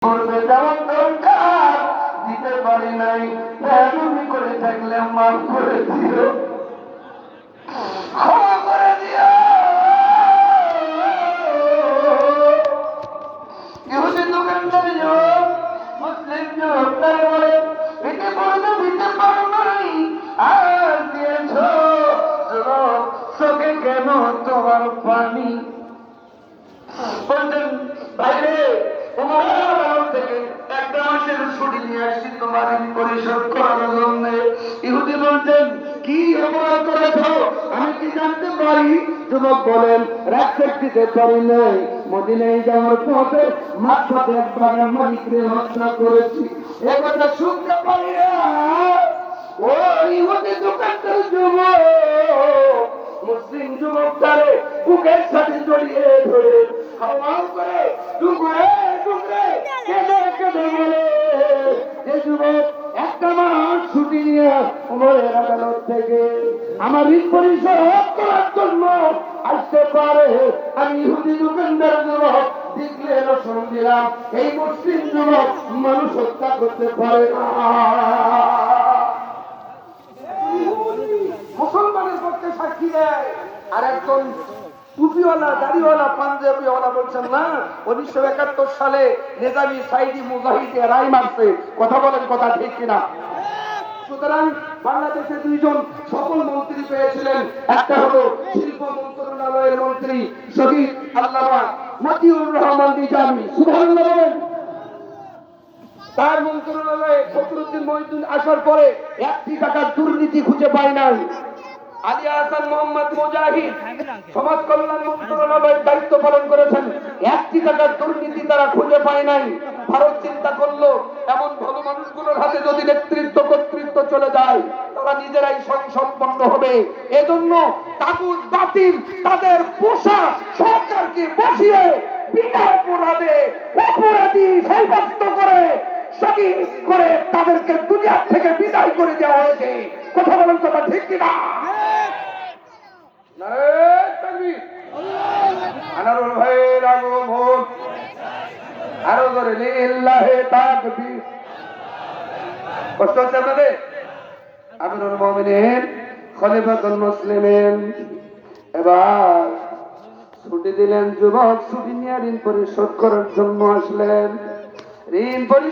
যেমন দরকার দিতে পারি নাই, তুমি করে থাকলে মাফ করে দিও, ক্ষমা করে দিও। ইহুদি দোকানদার যুবক, মুসলিম যুবক তারা বলে দিতে পারো দিতে পারো নাই, আর দিয়েছ যুবক, চোখে কেন তোমার পানি? বলতেন বাইরে থেকে একটা মাসের ছুটি নিয়ে আসছি তোমার পরিশোধ করার জন্য। ইহুদি বলতেন কি অপরাধ করেছ আমি কি জানতে পারি? যুবক বলেন রাখতে দিতে পারি নাই, মদিনায় যাওয়ার পথে মাত্র একবার মালিককে হত্যা করেছি, এ কথা শুনতে পারি না। ও ইহুদি দোকানদার যুবক, মুসলিম যুবক তারে বুকের সাথে জড়িয়ে ধরে হাওয়াও করে ডুবরে ডুবরে কেঁদে কেঁদে বলে, যে যুবক একটা মাস ছুটি নিয়ে উমরের আদালত থেকে আমার ঋণ পরিশোধ করার জন্য আসতে পারে, আমি ইহুদি দোকানদার যুবক দেখলে রসম দিলাম, এই মুসলিম যুবক মানুষ হত্যা করতে পারে না। মুসলমানের পক্ষে সাক্ষী দেয়, আর একজন টুপিওয়ালা দাড়িওয়ালা পাঞ্জাবিওয়ালা বলছেন না 1971 সালে নেজামি সাইদি মুজাহিদে রায় মারছে। কথা বলেন, কথা ঠিক কিনা? সুতরাং বাংলাদেশে দুইজন সফল মন্ত্রী পেয়েছিলেন, একটা হলো শিল্প মন্ত্রণালয়ের মন্ত্রী শহীদ আল্লামা মতিউর রহমান নিজামী, সুবহানাল্লাহ বলেন। তার মন্ত্রণালয়ে ফখরুদ্দিন মহিউদ্দিন আসার পরে 1 টাকার দুর্নীতি খুঁজে পায় নাই। আলী হাসান মোহাম্মদ মুজাহিদ সমাজ কল্যাণ মন্ত্রণালয়ের দায়িত্ব পালন করেছেন, 1 টাকার দুর্নীতি তারা খুঁজে পায় নাই। ভারত চিন্তা করলো এমন ভালো মানুষগুলোর হাতে যদি নেতৃত্ব কর্তৃত্ব চলে যায় তারা নিজেরাই স্বয়ংসম্পন্ন হবে, এজন্য তাগুত বাতিল তাদের পোষা সরকারকে বসিয়ে বিনা অপরাধে অপরাধী সাব্যস্ত করে শহীদ করে তাদেরকে দুনিয়া থেকে বিদায় করে দেওয়া হয়েছে। কথা বলেন, কথা ঠিক কিনা? আনারুল ভাইয়ের আগমন আরো ধরে লিল্লাহে তাকবীর। কষ্ট হচ্ছে আপনাদের? আমিরুল মুমিনিন খলিফাতুল মুসলিমিন এবার ছুটি দিলেন, যুবক ছুটি নিয়ে ঋণ পরিশোধ করার জন্য আসলেন। ঋণ